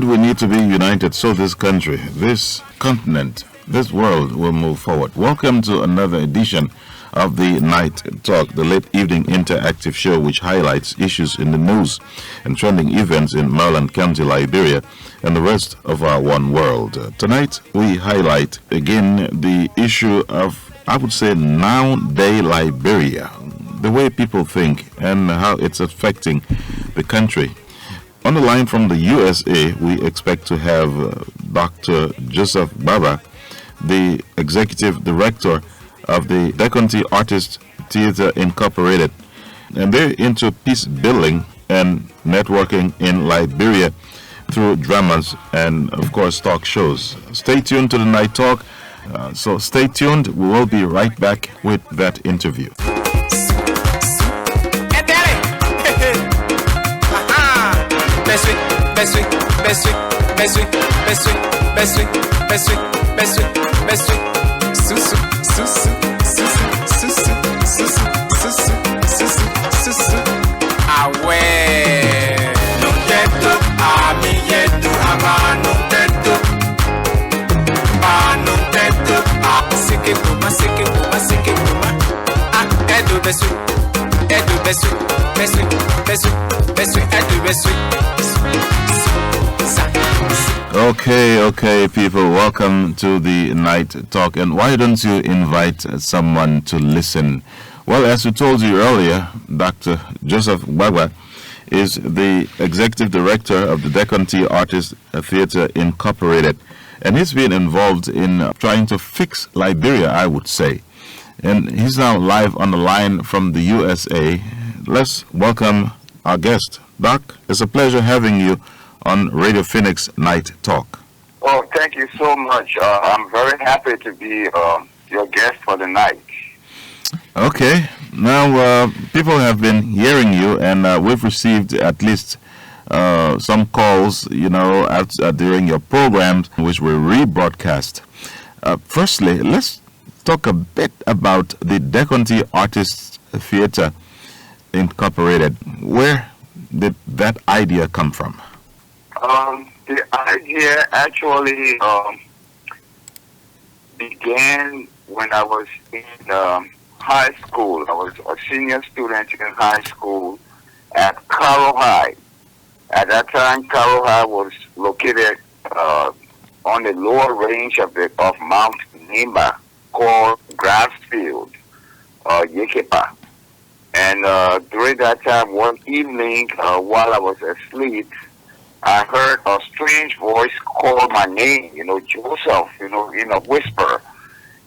Indeed, we need to be united so this country, this continent, this world will move forward. Welcome to another edition of the Night Talk, the late evening interactive show which highlights issues in the news and trending events in Maryland County, Liberia, and the rest of our one world. Tonight, we highlight again the issue of, I would say, now-day Liberia, the way people think and how it's affecting the country. On the line from the USA, we expect to have Dr. Joseph Gbaba, the Executive Director of the DATI Artist Theatre Incorporated. And they're into peace building and networking in Liberia through dramas and, of course, talk shows. Stay tuned to the Night Talk. So stay tuned. We will be right back with that interview. Okay, people, welcome to the Night Talk. And why don't you invite someone to listen? Well, as we told you earlier, Dr. Joseph Gbaba is the Executive Director of the DATI Artist Theatre Incorporated. And he's been involved in trying to fix Liberia, I would say. And he's now live on the line from the USA. Let's welcome our guest. Doc, it's a pleasure having you on Radio Phoenix Night Talk. Oh, thank you so much. I'm very happy to be your guest for the night. Okay. Now, people have been hearing you, and we've received at least some calls, during your programs, which were rebroadcast. Firstly, let's talk a bit about the DATI Artists Theatre Incorporated. Where did that idea come from? The idea actually began when I was in high school. I was a senior student in high school at Carroll High. At that time, Carroll High was located on the lower range of Mount Nimba, called Grassfield, Yekepa. And during that time, one evening, while I was asleep, I heard a strange voice call my name, Joseph, in a whisper.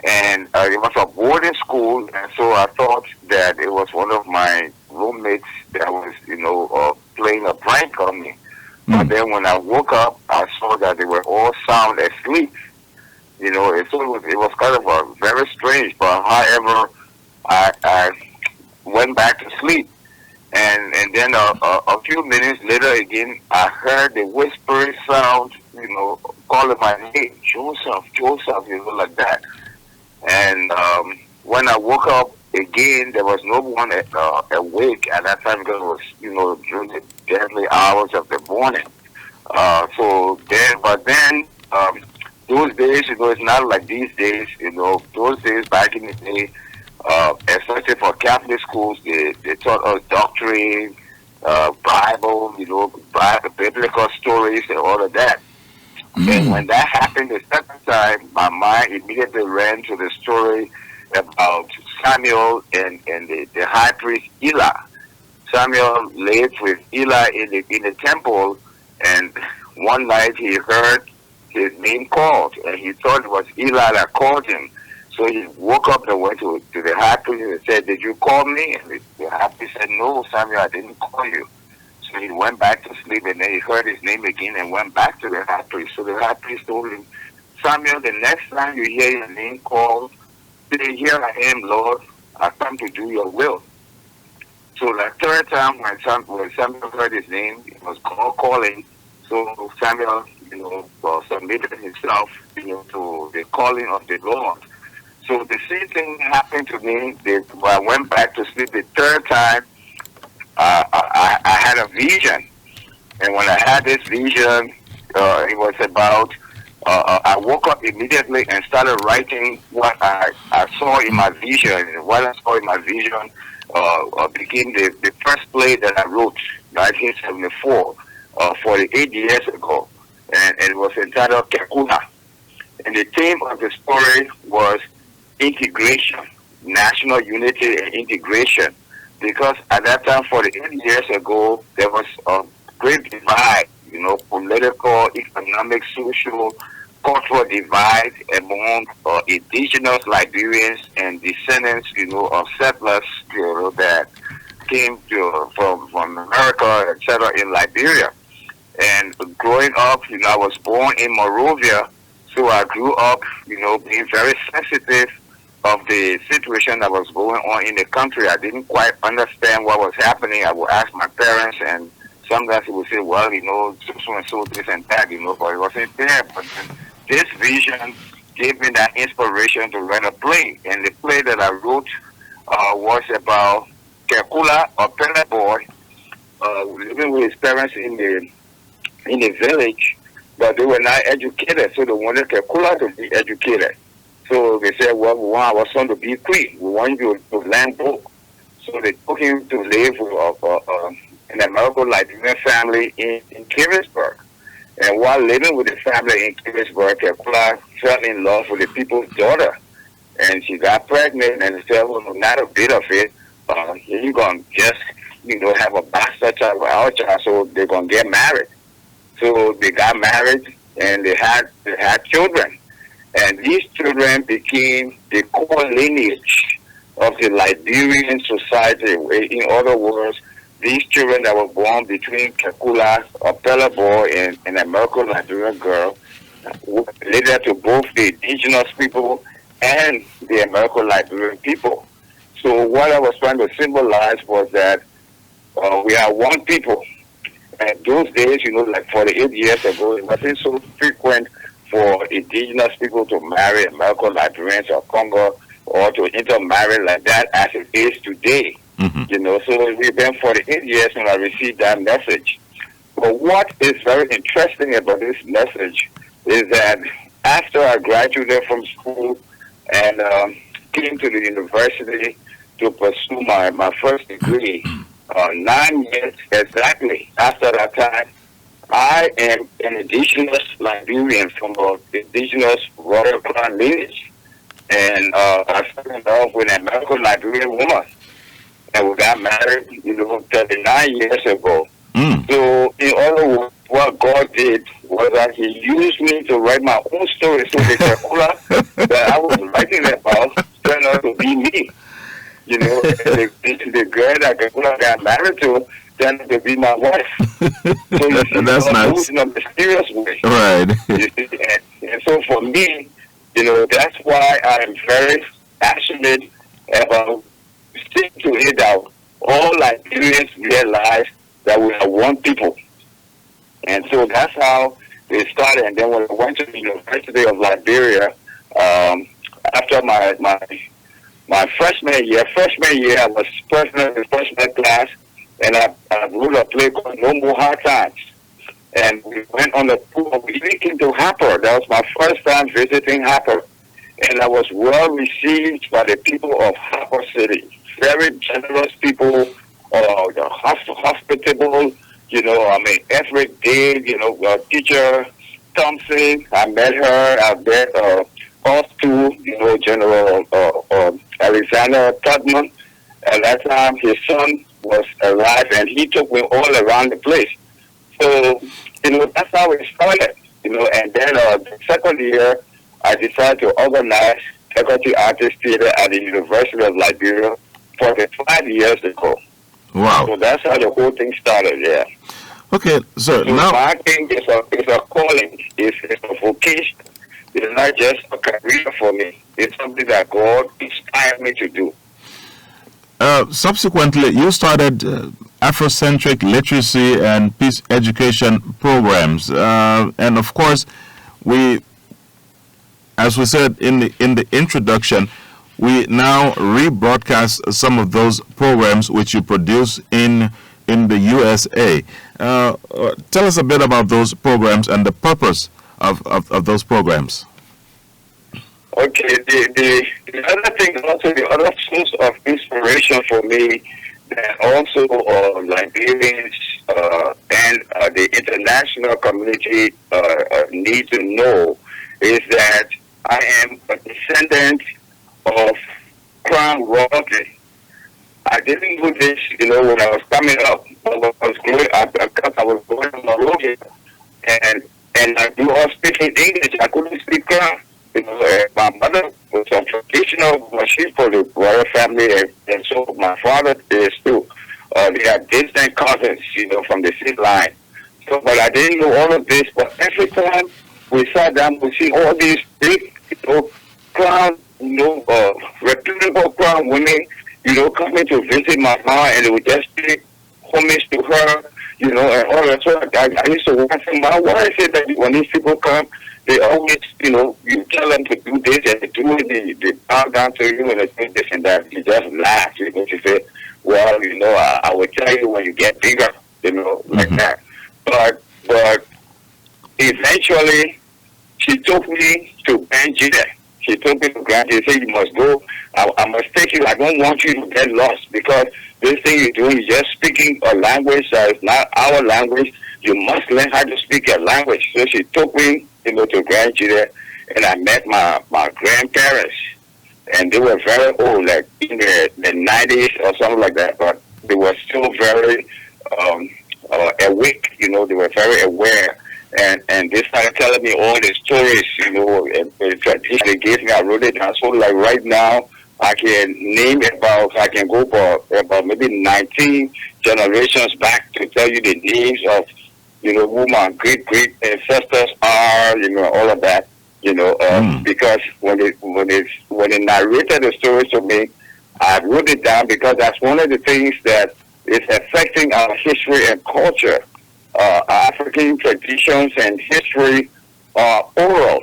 And it was a boarding school, and so I thought that it was one of my roommates that was, playing a prank on me. But then when I woke up, I saw that they were all sound asleep. And so it was kind of very strange. But however, I went back to sleep. And then a few minutes later again, I heard the whispering sound, calling my name, Joseph, like that. And when I woke up again, there was no one awake at that time because it was, during the deadly hours of the morning. But then, those days, it's not like these days, those days back in the day, especially for Catholic schools, they taught us doctrine, Bible, biblical stories and all of that. And when that happened the second time, my mind immediately ran to the story about Samuel and the high priest Eli. Samuel lived with Eli in the temple, and one night he heard his name called, and he thought it was Eli that called him. So he woke up and went to the high priest and said, "Did you call me?" And the high priest said, "No, Samuel, I didn't call you." So he went back to sleep, and then he heard his name again and went back to the high priest. So the high priest told him, "Samuel, the next time you hear your name called, say, 'Here I am, Lord. I come to do your will.'" So the third time when Samuel heard his name, it was calling. So Samuel, submitted himself, to the calling of the Lord. So the same thing happened to me. When I went back to sleep the third time, I had a vision. And when I had this vision, It was about. I woke up immediately and started writing what I saw in my vision. And what I saw in my vision became the first play that I wrote, 1974, 48 years ago, and it was entitled Kekuna. And the theme of the story was integration, national unity and integration. Because at that time, 48 years ago, there was a great divide, political, economic, social, cultural divide among indigenous Liberians and descendants, of settlers, that came from America, etc., in Liberia. And growing up, I was born in Monrovia, so I grew up, being very sensitive of the situation that was going on in the country. I didn't quite understand what was happening. I would ask my parents, and sometimes they would say, well, so and so, this and that, but it wasn't there. But this vision gave me that inspiration to write a play. And the play that I wrote was about Kekula, a parent boy, living with his parents in the village, but they were not educated, so they wanted Kekula to be educated. So they said, well, we want our son to be free. We want you to learn book. So they took him to live with an American Liberian family in Kingsburg. And while living with the family in Kingsburg, Kekula fell in love with the people's daughter. And she got pregnant and said, well, not a bit of it. You're going to just, have a bastard child or our child, so they're going to get married. So they got married and they had children. And these children became the core lineage of the Liberian society. In other words, these children that were born between Kekula, a Pella boy, and an American Liberian girl, related to both the indigenous people and the American Liberian people. So what I was trying to symbolize was that we are one people. And those days, like 48 years ago, it wasn't so frequent for indigenous people to marry American Liberians or Congo or to intermarry like that as it is today. So it's been 48 years when I received that message. But what is very interesting about this message is that after I graduated from school and came to the university to pursue my first degree, 9 years exactly after that time, I am an indigenous Liberian from the indigenous royal clan lineage. And I fell in love with an American Liberian woman. And we got married, 39 years ago. So, in other words, what God did was that He used me to write my own story. So the Kekula that I was writing about turned out to be me. And the girl that Kekula got married to turned out to be my wife. So you see, that's nice. In a mysterious way. Right. And so for me, that's why I'm very passionate about seeing to it that all Liberians realize that we are one people. And so that's how they started. And then when I went to the University of Liberia, after my freshman year, I was president of the freshman class, and I wrote a play called No More Hard Times. And we went on a tour. We even came to Harper. That was my first time visiting Harper. And I was well received by the people of Harper City. Very generous people, hospitable, every day, teacher Thompson, I met her. I met also, General Alexander Tubman. At that time, his son was alive, and he took me all around the place. So, that's how it started, and then the second year, I decided to organize Faculty Artist Theater at the University of Liberia 45 years ago. Wow. So that's how the whole thing started, yeah. Okay, so now... Marketing is a calling, it's a vocation. It's not just a career for me. It's something that God inspired me to do. Subsequently, you started Afrocentric literacy and peace education programs, and of course, as we said in the introduction, we now rebroadcast some of those programs which you produce in in the USA. Tell us a bit about those programs and the purpose of those programs. Okay, the other thing, also the other source of inspiration for me that also Liberians and the international community need to know is that I am a descendant of crown royalty. I didn't do this, when I was coming up. I was growing up because I was born in Monrovia, and I grew up speaking English. I couldn't speak crown. My mother was a traditional, she's for the royal family, and so my father is too. They are distant cousins, from the same line. So, but I didn't know all of this. But every time we sat down, we see all these big, crown, reputable crown women, coming to visit my mom, and they would just pay homage to her, and all that. So I used to ask them, why is it that when these people come, they always, you tell them to do this and they do it, they bow down to you and they do this and that. You just laugh, you say, well, I will tell you when you get bigger, like that. But eventually, she took me to Nigeria. She took me to Grand. She said, you must go. I must take you. I don't want you to get lost because this thing you're doing is just speaking a language that is not our language. You must learn how to speak a language. So she took me, to Nigeria, and I met my grandparents. And they were very old, like in the 90s or something like that, but they were still very awake, they were very aware. And they started telling me all the stories, and tradition they gave me. I wrote it down. So like right now, I can I can go for about maybe 19 generations back to tell you the names of, who my great ancestors are, all of that, because when they narrated the story to me, I wrote it down because that's one of the things that is affecting our history and culture. African traditions and history are oral.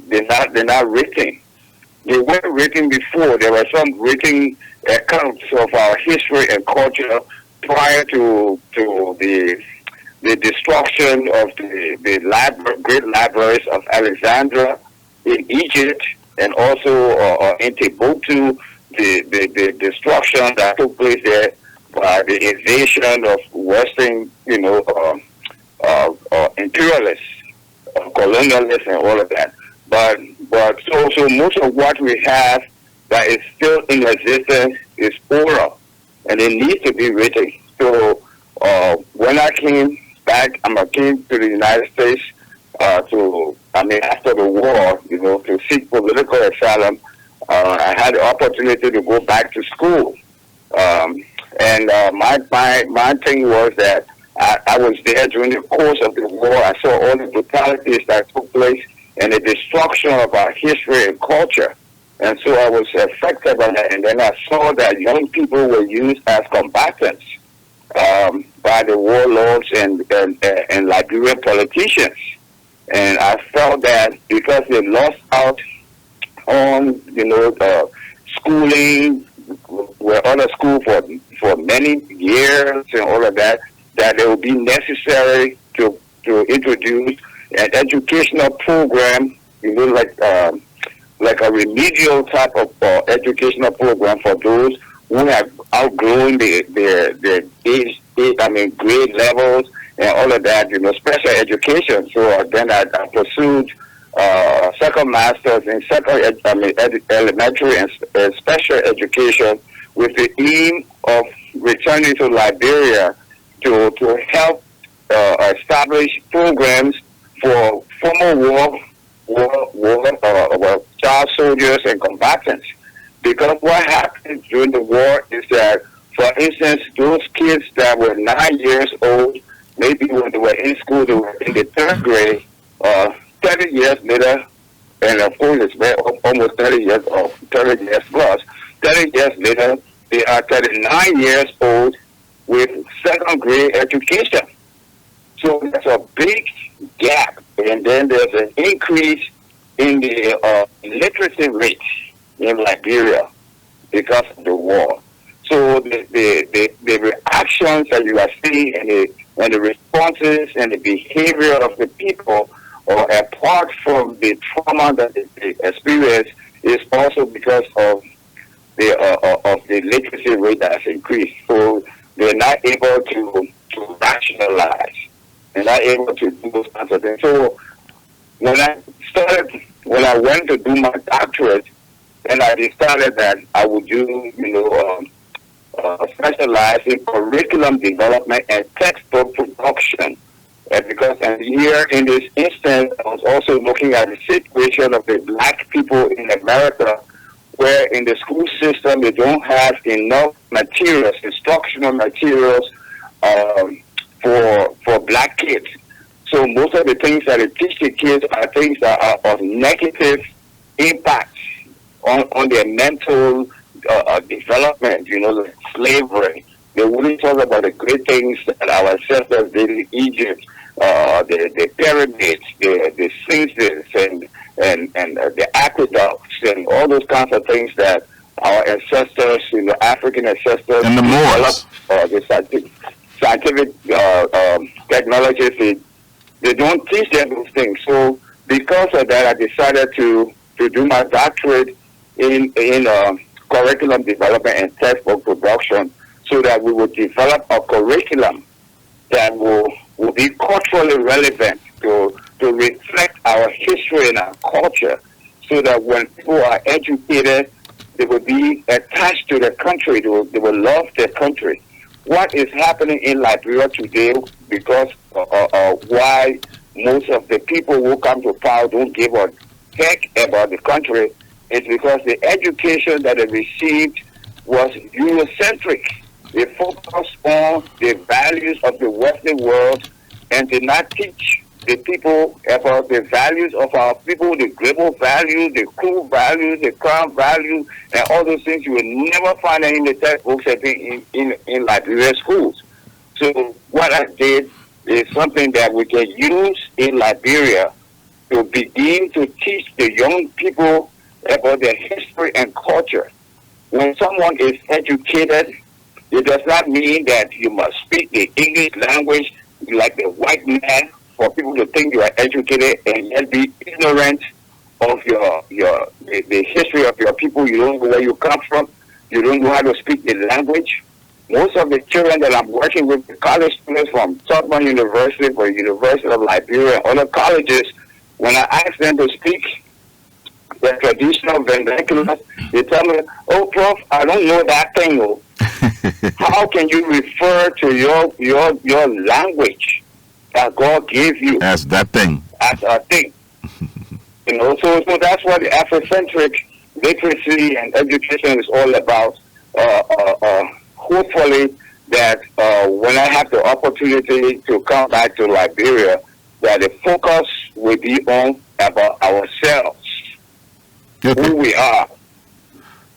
They're not written. They weren't written before. There were some written accounts of our history and culture prior to the destruction of the great libraries of Alexandria in Egypt, and also in Timbuktu, the destruction that took place there by the invasion of Western, imperialists, colonialists, and all of that. But so most of what we have that is still in existence is oral, and it needs to be written. So when I came back, I came to the United States after the war, to seek political asylum. I had the opportunity to go back to school, and my thing was that I was there during the course of the war. I saw all the brutalities that took place and the destruction of our history and culture. And so I was affected by that. And then I saw that young people were used as combatants by the warlords and Liberian politicians. And I felt that because they lost out on, schooling, were out of school for many years and all of that, that it would be necessary to introduce an educational program, like a remedial type of educational program for those who have outgrown their grade levels and all of that, special education. So then I pursued second master's in elementary and special education with the aim of returning to Liberia to help establish programs for former war child soldiers and combatants. Because what happened during the war is that, for instance, those kids that were 9 years old, maybe when they were in school, they were in the third grade, 30 years later, and of course it's been almost 30 years or 30 years plus, 30 years later, they are 39 years old with second grade education. So there's a big gap, and then there's an increase in the literacy rate in Liberia because of the war. So the reaction actions that you are seeing and the responses and the behavior of the people, or apart from the trauma that they experience, is also because of the literacy rate that has increased. So they're not able to rationalize. They're not able to do those kinds of things. So when I went to do my doctorate, then I decided that I would do, specialize in curriculum development and textbook production. Because here in this instance, I was also looking at the situation of the black people in America, where in the school system they don't have enough materials, instructional materials for black kids. So most of the things that they teach the kids are things that are of negative impact on their mental development, like slavery. They wouldn't talk about the great things that our ancestors did in Egypt, the pyramids, the sphinxes, and the aqueducts, and all those kinds of things that our ancestors, African ancestors, and the Moors, the scientific technologies. They don't teach them those things. So because of that, I decided to do my doctorate in curriculum development and textbook production, so that we will develop a curriculum that will be culturally relevant to reflect our history and our culture, so that when people are educated, they will be attached to the country, they will love their country. What is happening in Liberia today, because why most of the people who come to power don't give a heck about the country, is because the education that they received was Eurocentric. They focused on the values of the Western world and did not teach the people about the values of our people, the global value, the cool value, the crown value, and all those things you will never find in the textbooks in Liberian schools. So what I did is something that we can use in Liberia to begin to teach the young people about their history and culture. When someone is educated, it does not mean that you must speak the English language like the white man for people to think you are educated and yet be ignorant of the history of your people. You don't know where you come from. You don't know how to speak the language. Most of the children that I'm working with, the college students from Tubman University, for University of Liberia, and other colleges, when I ask them to speak the traditional vernacular, they tell me, "Oh, Prof, I don't know that thing." Oh. How can you refer to your language that God gave you as that thing? As a thing. So that's what the Afrocentric literacy and education is all about. Hopefully that when I have the opportunity to come back to Liberia, that the focus will be on about ourselves, who we are.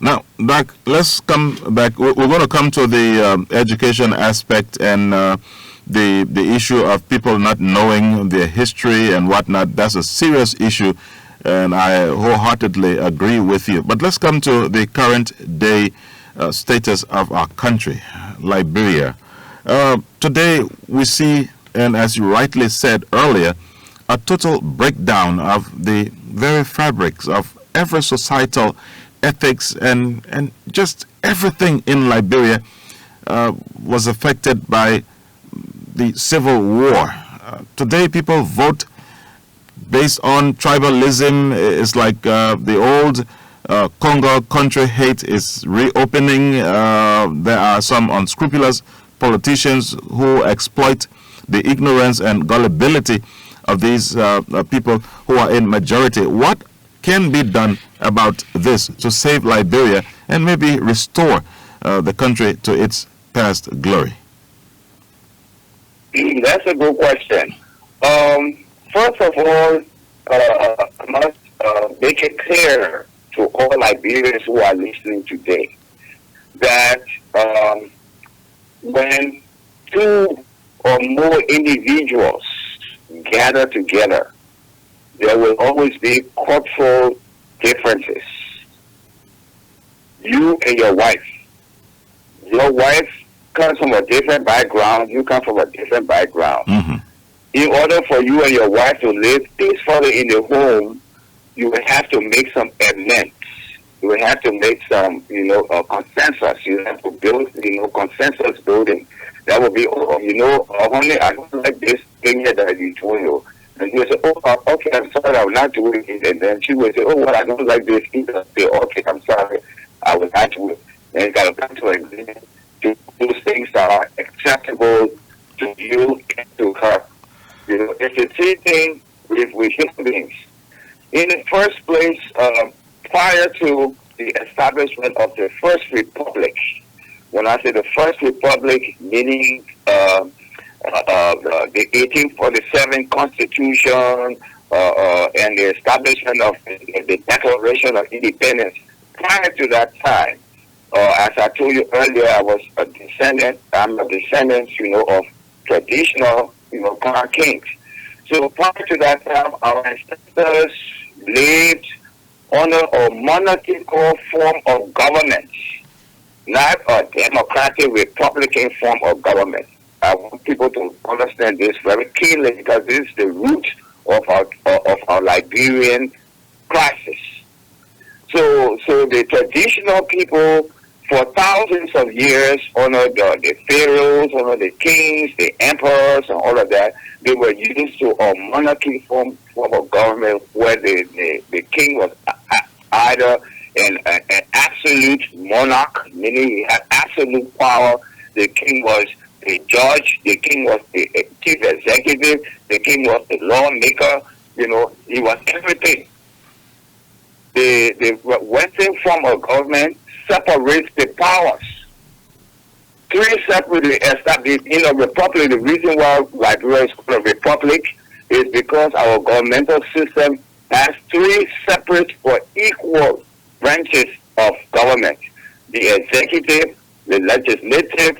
Now, Doc, let's come back. We're going to come to the education aspect and the issue of people not knowing their history and whatnot. That's a serious issue, and I wholeheartedly agree with you. But let's come to the current day status of our country, Liberia. Today, we see, and as you rightly said earlier, a total breakdown of the very fabrics of every societal ethics and just everything in Liberia was affected by the civil war. Today people vote based on tribalism. It's like the old Congo country hate is reopening. There are some unscrupulous politicians who exploit the ignorance and gullibility of these people who are in majority. What can be done about this to save Liberia and maybe restore the country to its past glory? That's a good question. First of all, I must make it clear to all Liberians who are listening today that when two or more individuals gather together, there will always be cultural differences. You and your wife come from a different background. You come from a different background. Mm-hmm. In order for you and your wife to live peacefully in the home, you will have to make some amendments. You will have to make some, consensus. You have to build, consensus building. That will be, honey, I don't like this thing here that you're doing. And you will say, okay, I'm sorry, I will not do it. And then she will say, oh, well, I don't like this either. Say, okay, I'm sorry, I will not do it. And you got to come to an agreement to those things that are acceptable to you and to her. It's the same thing with human beings. In the first place, prior to the establishment of the First Republic, when I say the First Republic, meaning the 1847 Constitution and the establishment of the Declaration of Independence, prior to that time, as I told you earlier, I'm a descendant, of traditional, crown kings. So prior to that time, our ancestors lived under a monarchical form of government, not a democratic republican form of government. I want people to understand this very keenly because this is the root of our Liberian crisis. So the traditional people for thousands of years under the pharaohs, under the kings, the emperors, and all of that, they were used to a monarchy form of government where the king was either an absolute monarch, meaning he had absolute power. The king was the judge. The king was the chief executive. The king was the lawmaker. He was everything. The Western form of government separates the powers. Three separately established in a republic. The reason why Liberia is called a republic is because our governmental system has three separate or equal branches of government: the executive, the legislative,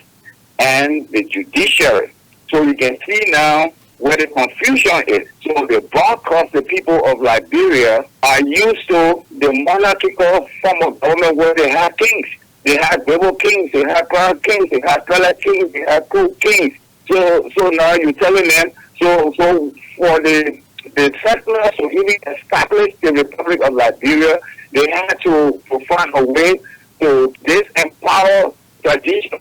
and the judiciary. So you can see now where the confusion is. So the bulk of the people of Liberia are used to the monarchical form of government where they have kings. They have global kings, they have crown kings, they have pellet kings, they have cool kings. So now you're telling them, so for the settlers to even establish the Republic of Liberia, they had to find a way to disempower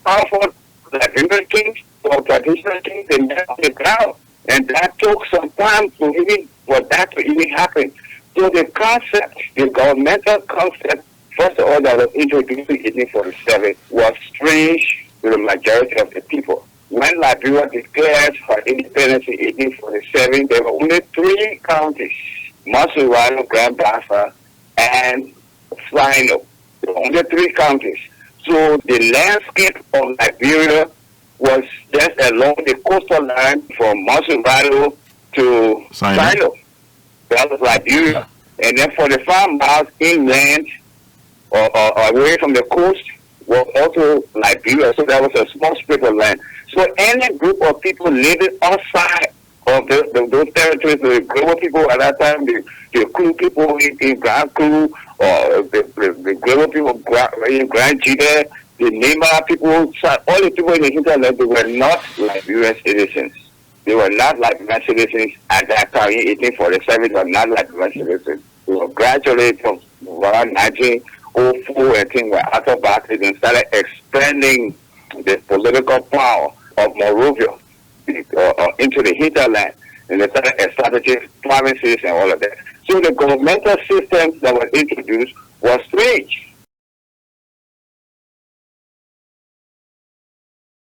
powerful Liberian kings or traditional kings and left on the ground. And that took some time for that to even happen. So the concept, the governmental concept, first of all, that was introduced in 1847 was strange to the majority of the people. When Liberia declared her independence in 1847, there were only three counties: Masurano, Gbaba, and Flino. There were only three counties. So the landscape of Liberia was just along the coastal line from Masurano to Flino. That was Liberia. And then for the 5 miles inland or away from the coast was also Liberia. So that was a small strip of land. So any group of people living outside of those territories, the global people at that time, the Kru people in Grand Kru, or the global people in Grand Jide, the Nema people, all the people in the hinterland, they were not Liberian citizens. They were not Liberian citizens at that time in 1847. They were not Liberian citizens. They were gradually from around 1904 and things were out of battle and started expanding the political power of Monrovia into the hinterland, and they started establishing provinces and all of that. So the governmental system that was introduced was strange.